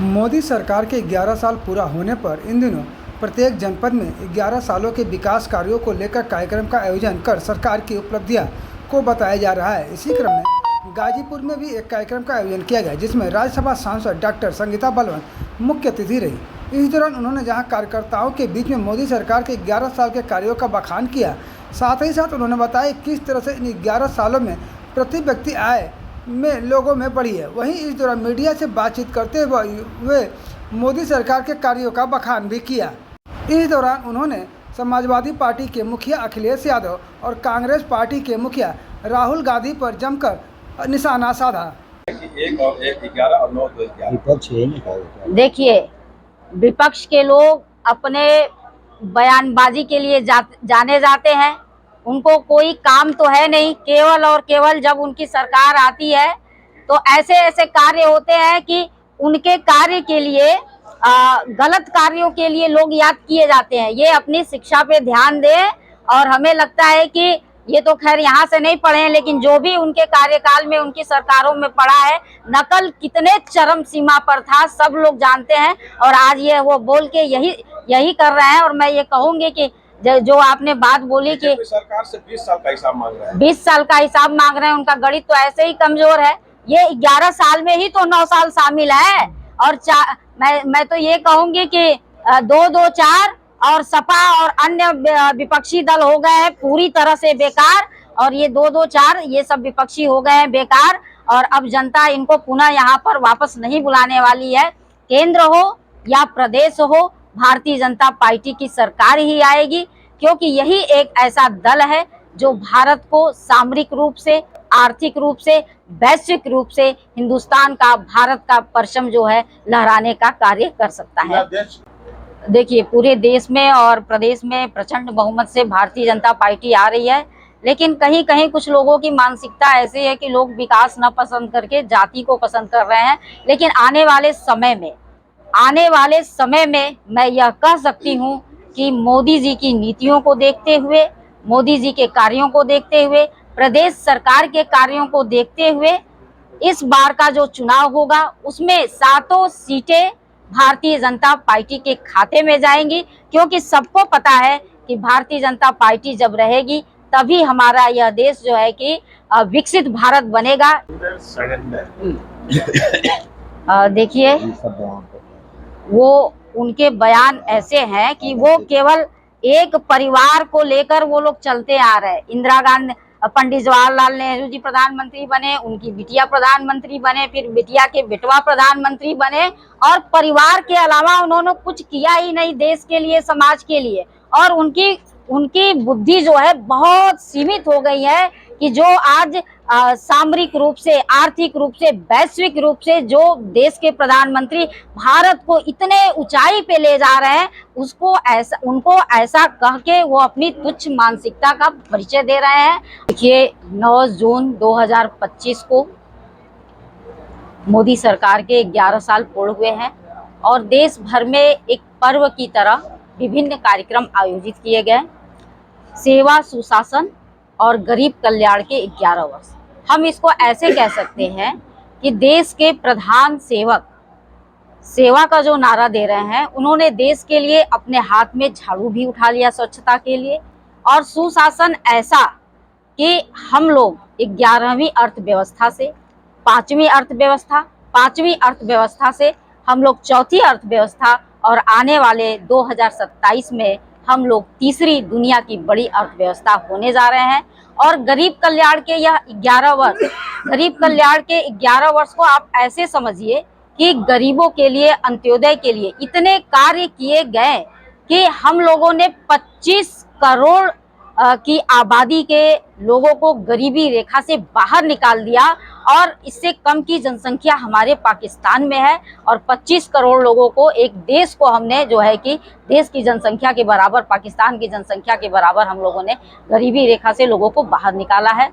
मोदी सरकार के 11 साल पूरा होने पर इन दिनों प्रत्येक जनपद में 11 सालों के विकास कार्यों को लेकर कार्यक्रम का आयोजन कर सरकार की उपलब्धियां को बताया जा रहा है। इसी क्रम में गाजीपुर में भी एक कार्यक्रम का आयोजन किया गया, जिसमें राज्यसभा सांसद डॉक्टर संगीता बलवन मुख्य अतिथि रही। इस दौरान उन्होंने जहां कार्यकर्ताओं के बीच में मोदी सरकार के 11 साल के कार्यों का बखान किया, साथ ही साथ उन्होंने बताया किस तरह से इन 11 सालों में प्रति व्यक्ति आय में लोगों में बढ़ी है। वहीं इस दौरान मीडिया से बातचीत करते हुए मोदी सरकार के कार्यों का बखान भी किया। इस दौरान उन्होंने समाजवादी पार्टी के मुखिया अखिलेश यादव और कांग्रेस पार्टी के मुखिया राहुल गांधी पर जमकर निशाना साधा। देखिए, विपक्ष के लोग अपने बयानबाजी के लिए जाने जाते हैं। उनको कोई काम तो है नहीं, केवल और केवल जब उनकी सरकार आती है तो ऐसे ऐसे कार्य होते हैं कि उनके कार्य के लिए गलत कार्यों के लिए लोग याद किए जाते हैं। ये अपनी शिक्षा पे ध्यान दें। और हमें लगता है कि ये तो खैर यहाँ से नहीं पढ़े हैं, लेकिन जो भी उनके कार्यकाल में उनकी सरकारों में पड़ा है, नकल कितने चरम सीमा पर था सब लोग जानते हैं। और आज ये वो बोल के यही कर रहे हैं। और मैं ये कहूंगी कि जो आपने बात बोली कि सरकार से 20 साल का हिसाब मांग रहे हैं, 20 साल का हिसाब मांग रहे हैं, उनका गणित तो ऐसे ही कमजोर है। ये 11 साल में ही तो 9 साल शामिल है। और मैं तो ये कहूंगी कि 2-2-4 और सपा और अन्य विपक्षी दल हो गए हैं पूरी तरह से बेकार। और ये 2-2-4 ये सब विपक्षी हो गए हैं बेकार। और अब जनता इनको पुनः यहाँ पर वापस नहीं बुलाने वाली है। केंद्र हो या प्रदेश हो, भारतीय जनता पार्टी की सरकार ही आएगी, क्योंकि यही एक ऐसा दल है जो भारत को सामरिक रूप से, आर्थिक रूप से, वैश्विक रूप से हिंदुस्तान का, भारत का परचम जो है लहराने का कार्य कर सकता है। देखिए, पूरे देश में और प्रदेश में प्रचंड बहुमत से भारतीय जनता पार्टी आ रही है। लेकिन कहीं कहीं कुछ लोगों की मानसिकता ऐसी है कि लोग विकास न पसंद करके जाति को पसंद कर रहे हैं। लेकिन आने वाले समय में मैं यह कह सकती हूँ कि मोदी जी की नीतियों को देखते हुए, मोदी जी के कार्यों को देखते हुए, प्रदेश सरकार के कार्यों को देखते हुए इस बार का जो चुनाव होगा उसमें 7 सीटें भारतीय जनता पार्टी के खाते में जाएंगी। क्योंकि सबको पता है कि भारतीय जनता पार्टी जब रहेगी तभी हमारा यह देश जो है कि विकसित भारत बनेगा। देखिए, वो उनके बयान ऐसे हैं कि वो केवल एक परिवार को लेकर वो लोग चलते आ रहे हैं। इंदिरा गांधी, पंडित जवाहरलाल नेहरू जी प्रधानमंत्री बने, उनकी बिटिया प्रधानमंत्री बने, फिर बिटिया के बेटवा प्रधानमंत्री बने, और परिवार के अलावा उन्होंने कुछ किया ही नहीं देश के लिए, समाज के लिए। और उनकी बुद्धि जो है बहुत सीमित हो गई है कि जो आज सामरिक रूप से, आर्थिक रूप से, वैश्विक रूप से जो देश के प्रधानमंत्री भारत को इतने ऊंचाई पे ले जा रहे हैं, उनको ऐसा कह के वो अपनी तुच्छ मानसिकता का परिचय दे रहे हैं। देखिए, 9 जून 2025 को मोदी सरकार के 11 साल पूर्ण हुए हैं और देश भर में एक पर्व की तरह विभिन्न कार्यक्रम आयोजित किए गए। सेवा, सुशासन और गरीब कल्याण के 11 वर्ष, हम इसको ऐसे कह सकते हैं कि देश के प्रधान सेवक सेवा का जो नारा दे रहे हैं, उन्होंने देश के लिए अपने हाथ में झाड़ू भी उठा लिया स्वच्छता के लिए। और सुशासन ऐसा कि हम लोग 11वीं अर्थव्यवस्था से 5वीं अर्थव्यवस्था से हम लोग 4थी अर्थव्यवस्था, और आने वाले 2027 में हम लोग तीसरी दुनिया की बड़ी अर्थव्यवस्था होने जा रहे हैं। और गरीब कल्याण के यह 11 वर्ष को आप ऐसे समझिए कि गरीबों के लिए, अंत्योदय के लिए इतने कार्य किए गए कि हम लोगों ने 25 करोड़ की आबादी के लोगों को गरीबी रेखा से बाहर निकाल दिया। और इससे कम की जनसंख्या हमारे पाकिस्तान में है, और 25 करोड़ लोगों को, एक देश को हमने जो है कि देश की जनसंख्या के बराबर, पाकिस्तान की जनसंख्या के बराबर हम लोगों ने गरीबी रेखा से लोगों को बाहर निकाला है।